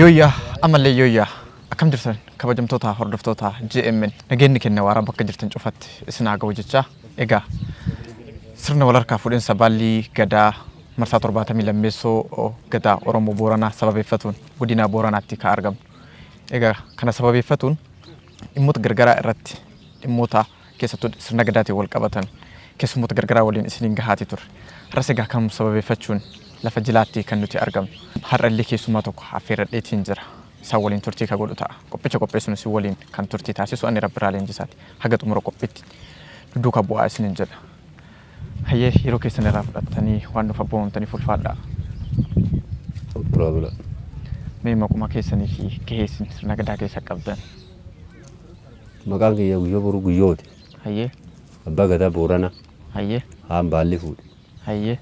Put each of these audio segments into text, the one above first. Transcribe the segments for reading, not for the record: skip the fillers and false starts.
يويا أمالي يويا أكم جرتن كبجمتوتها هردفتوتها GMN نجيني كنا ورا بك جرتن شوفت إسنا جوجتشا إيجا سرنا ولا ركافودين سبالي كدا مرسات رباطة ميلمسو أو كدا أورمو بورانا سبب فتون ودينا بورانا تيكا أرجم إيجا كنا سبب فتون إموت غرغرة إرت إموتا كيسة سرنا قداتي والكبتن كيس إموت غرغرة ولين إسنين جهاتي تور رسيجا كم سبب فتون لفجلاتي كانوا تأرجم هر اللي كيسو ما تقع في ردي تنجر سوالين ترتي كقولوا تا كوبيتش كوبيسون سوالين كان ترتي تاسيسو أني رب رالين جسات حاجة تمر كوبيت دوكا بوا سننجر هي هيرو كيسن رافض تاني وانو فبوم تاني فول فادا برابلا ميما كوما كيسني في كيسن نقدا كيسا قبدن مكان كي يبرو جيوت هي أبغى كذا بورانا هي هم بالي فود هي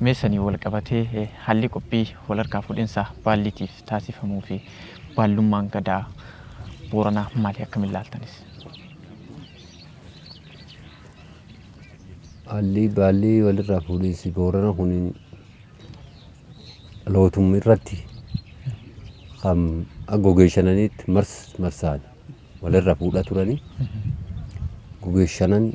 ميسني ولا كبته حالي كوبي ولا كافود إنسا باليتيف تاسيف همو في بالومان كدا بورانا مالي كمل لالتنس اللي بالي ولا رافودي سي بورانا هونين لو تمرتي هم أجوجيشنانيت مرسال ولا رافودا تراني جوجيشنان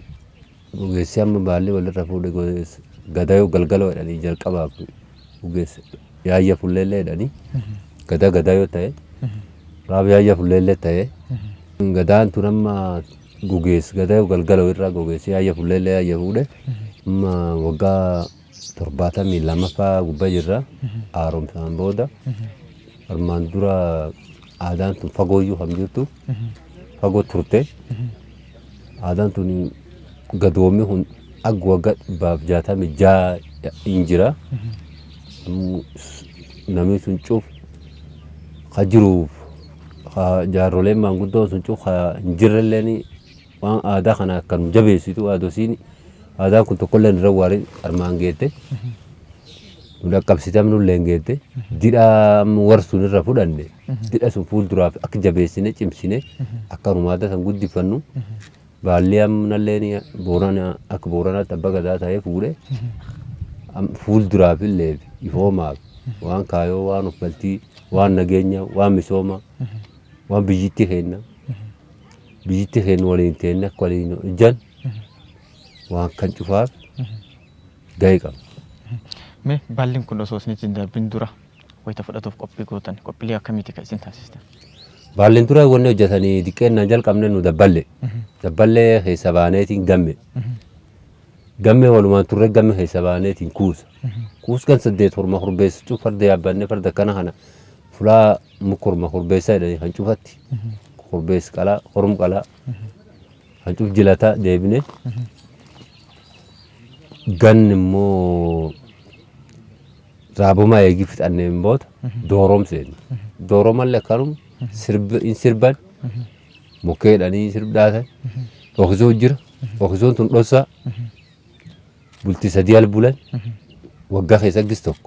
جوجيسيام بالي ولا رافودي جوجيس غدايو غلغلو يعني جلقباب جوجيس يا فلله داني غدايو تاي راب يا فلله تاي غدان تنما جوجيس غدايو غلغلو يرا جوجيس يا فلله يا فوده ما وغا ترباتا ميلاما فا غبجرا آروم سامبودا أرمان دورا آدان تون فغويو همجوتو فغو ترته آدان تون غدومي هون أقوى باب جاتا مجا إنجرا نامي سنشوف خجروف جارولين مانغودو سنشوف خجرلني وان آدا خنا كان جبيسيتو آدوسيني آدا كنت كلن رواري أرمانجيته ولا كابسيتا منو لينجيته ديرا ورسون الرفودانه ديرا سنفول دراف أكجبيسينه جمسينه أكرمادا سنقول دفنو باليام نلني بورانا أكبورانا تبغى ذات هاي فوله فول دراف الليل يفهمها وان كايو وان أقبلتي وان نجينا وان مسوما وان بيجتي هنا ولين تينا كولينو جن وان كان شفاف دايقة مي بالين كنا سوسني تندر بندورة ويتفرد في كوبي كوتن كوبي ليا كميتي كايسين تاسيستا بالين ترى ونه جثني دكان نجال كمن نو دبلة هي سبانيتين جمّة ولما ترى جمّة هي سبانيتين كوس كان سديت فرما خربيس شوف فرد يابني فرد كنا هنا فلا مكر ما خربيس هذا هنشوفت خربيس كلا خرم كلا هنشوف جلاتا ديبني جن مو رابو ما يجي في النمبود دوروم سين دوروم اللي كانوا سربان مكيد أني سرب داتا وخزون جرا وخزون تنقصا بولتي سديال بولن وقا خيسك دستوك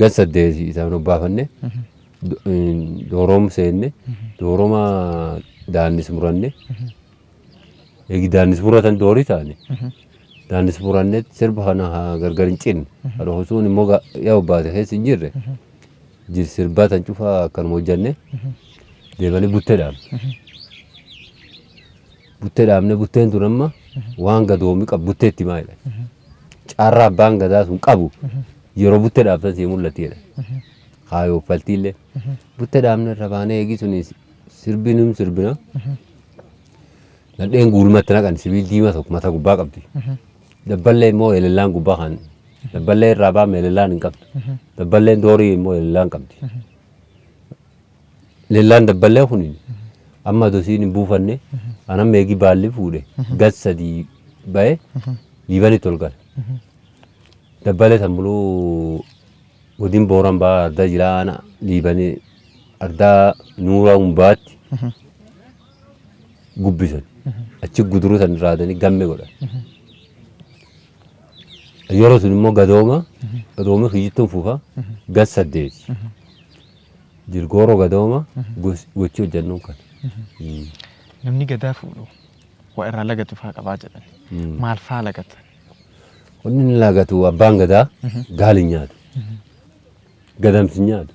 قد سديسي إذا نبافنه دوروم سينه دوروما دانس مرانه يجي دانس مراتن دوري تاني دانس مرانه سربهانا غرغرنچين روحسون موغا ياو باد هيس نجيره جير سرباتن شوفا كان موجنه ديبالي بوتة دامنه بوتين تنما وان غدومي قبوتة تيمايل carraa abbaan gadaa sun qabu yeroo buttee dhaabsas yemmuu mul'atedha. Kaayoo faltiillee buttee dhaabne irra baanee eegi suni sirbinum sirbina nadheen guulmatti naqan sibiil diimaa tokko mata gubbaa qabdi. Dabballee immoo elellaan gubbaa kan dabballee irraa baame elellaan hin qabdu. Dabballeen doorii immoo elellaan qabdi. Elellaan dabballee kuni amma dosiin hin buufanne anam eegi baalli fuudhe gad sadii ba'e liibanii tolgala. Dabbalee tambulu godin booran baa arda jiraana liibanii arda nuura umbaatti gubbisan achi guduruu san raadanii gamme godhan. Yeroo sun immoo gadooma kiyyittuun fuufa gad saddeeti. Jirgooroo gadooma gochii hojjannuun kan. Namni gadaa fuudhu waa irraa lagatu faa qabaa jedhan maal faa lagatan? Wanni lagatu abbaan gadaa gaali nyaatu gadamsi nyaatu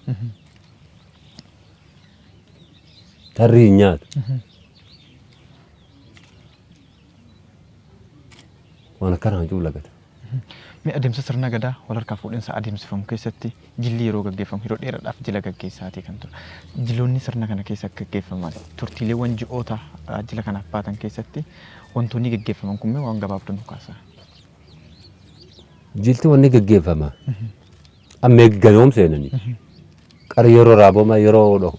ترينيات وانا كان هجول لقد مي أدم سرنا قدا ولا ركافون إنسا أدم سفهم كيستي جلي روج جيفهم هيرو إير الأف جلك كيساتي كنتو جلوني سرنا كنا كيسك كيفهم مال ترتيلي وانج أوتا جلك كنا باتن كيستي وانتوني جيفهم كم وان جباب تنوكاسا جلتي واني جيفهم أما جنوم سينني كاريرو رابو ما يرو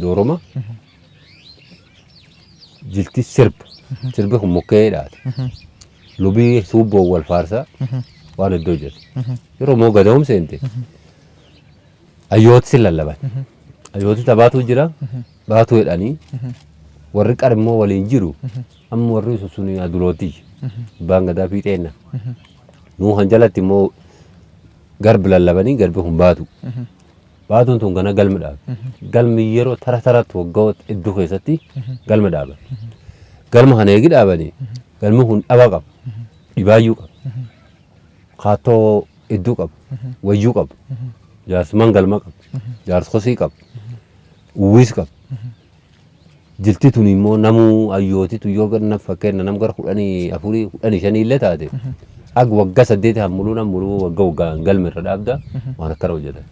دوروما جلتي سرب هم مكيرات لبي سوبو والفارسة وانا الدوجر يرو مو قدوم سنتي ايوت سلا لبات ايوت تباتو جرا باتو الاني ورق ارمو ولين جيرو ام وري سوني ادلوتي بانغ دا فيتينا نو هنجلتي مو غرب للبني غربهم باتو تون غنا قلم داب قلم يرو ترى توغوت ادو خيستي قلم داب قلم هنيغي دابني قلم هون اباقب يبايو خاتو ادو قب ويو قب جارس منغل مقب جارس خسي قب ويس قب جلتي توني مو نمو ايوتي تو يوغر نفكر نمغر خداني افوري خداني شني لتاتي اق وغا سديت هملونا ملو وغا قلم ردابدا وانا كرو جدا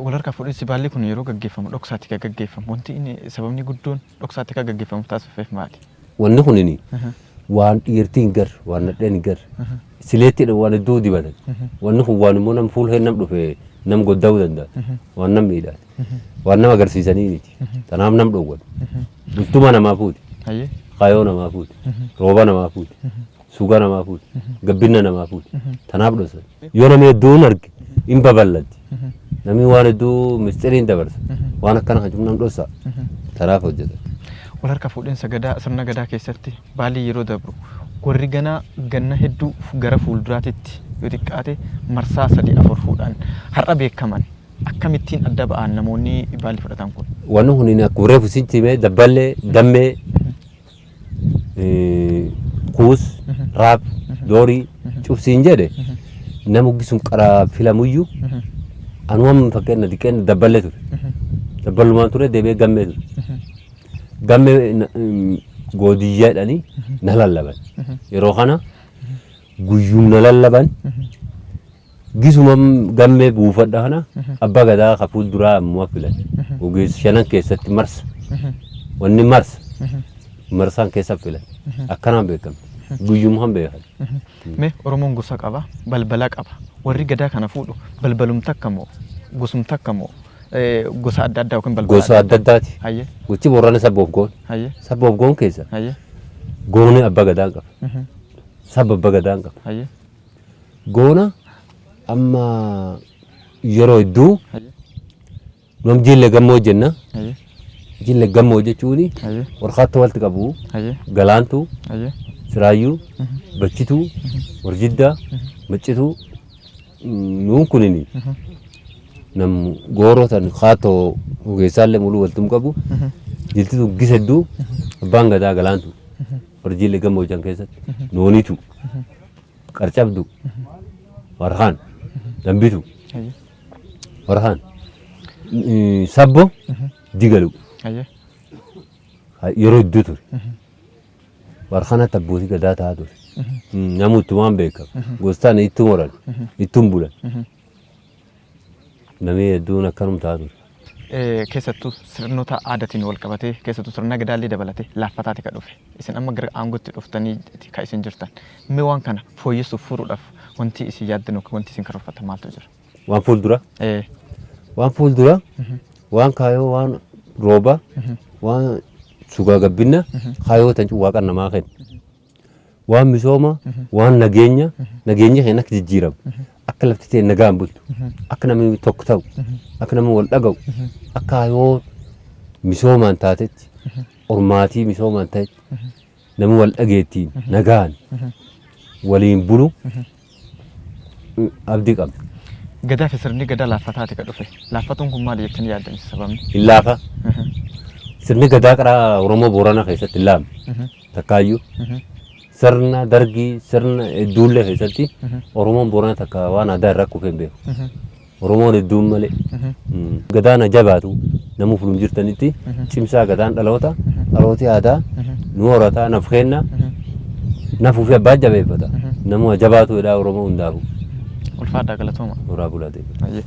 ولا ركافون إنسا بالي كن يرو جيفهم لوكساتي كجيفهم وانتي إني سببني قدون لوكساتي كجيفهم تاسف ماتي ونخونني وان يرتين غر وان ندين غر سليتي وان دودي بدل ونخو وان مو نم فول هي نم دو في نم غداو دندا وان نم ميدات وان نم غر سيزاني نيتي تنام نم دوغ بلتوما نما فوت هي قايو نما فوت روبا نما فوت سوغا نما فوت غبينا نما فوت تناب دوس يونا مي دون ارك ام ببلد نمي وان دو مسترين دبرس وانا كان حجم نم دوسا تراف وجد ولا ركافون إنسا قدا سرنا قدا كيستي بالي يرو دبرو warri ganna hedduu gara fuulduraatitti yoo xiqqaate marsaa sadii afur fuudhaan har'a beekaman akkamittiin adda ba'an namoonni baalli fudhatan kun wanni hunin akkuma reefu sintimee dabballee dammee kuus raab doorii cufsiin jedhe nama gisum qaraa filamuyyuu anuwam fakkeenya diqqeen dabballee ture dabballumaan ture deebee gammee ture gammee godiyyaadhanii na lallaban yeroo kana guyyuum na lallaban gisumam gammee buufadha kana abbaa gadaa ka fuulduraa ammoo filan ogeessi shanan keessatti marsa wanni marsa marsaan keessa filan akkanaan beekamu guyyuum han beekan mee oromoon gosa qaba balbala qaba warri gadaa kana fuudhu balbalum takka moo gosum takka moo gosa adda addaa yookiin balbala gosa adda addaati hayyee gochi boorana sabboof goon hayyee sabboof goon keessa hayyee goone abbaa gadaa qaba sabba abbaa gadaa qaba hayyee goona amma yeroo hedduu hayyee nom jille gammoo jenna hayyee jille gammoo jechuuni hayyee warqaatti walitti qabu hayyee galaantu hayyee siraayyuu bachituu warjiddaa maccituu nuun kunini nam goorotan khaatoo ogeessaallee muluu waltum qabu jiltitu gisedduu abbaan gadaa galaantu warjillee gammoo jan keessatti noonitu qarcabdu warhaan dambitu hayyee warhaan sabbo digalu hayyee yeroo hedduu ture warhaanatti abbootii gadaa ta'aa ture namu ittumaan beekamu gostaan ittum horan ittum bulan namni hedduun akkanum ta'aa ture. Keessattuu sirnoota aadaatiin wal qabatee keessattuu sirna gadaallee dabalatee laaffataati kan dhufe isin amma gara aangootti dhuftanii kan isin jirtan mee waan kana fooyyessuuf furuudhaaf wanti isin yaaddan yookiin wanti isin karoorfatan maaltu jira? Waan fuuldura? Waan fuuldura waan kaayoo waan rooba waan sugaa gabbinna kaayoo tan waaqan namaa kenna waan misooma waan nageenya kan akka jijjiiramu akka lafti ta'e nagaan bultu akka namni tokko ta'u akka namni wal dhaga'u akka yoo misoomaan taatetti ormaatii misoomaan ta'etti namni wal dhageettiin nagaan waliin bulu abdii qabna. Gadaa fi sirni gadaa laaffataati kan dhufe laaffatuun kun maali jettanii yaaddan sababni? Hin laafa. Sirni gadaa qaraa Oromoo Booranaa keessatti hin laafne takkaayyuu. Sirna dargii sirna hedduullee keessatti Oromoon Booranaa takka waan aadaa irraa kufee hin beeku. Oromoon hedduun malee gadaan jabaatu namu fulum jirtanitti cimsaa gadaan dhalooti aadaa nu horata nafkeenna nafu fi abbaa jabeeffata namu jabaatu edhaa Oromoo hundaafu ulfaadhaa galatooma horaa bulaa ta'e.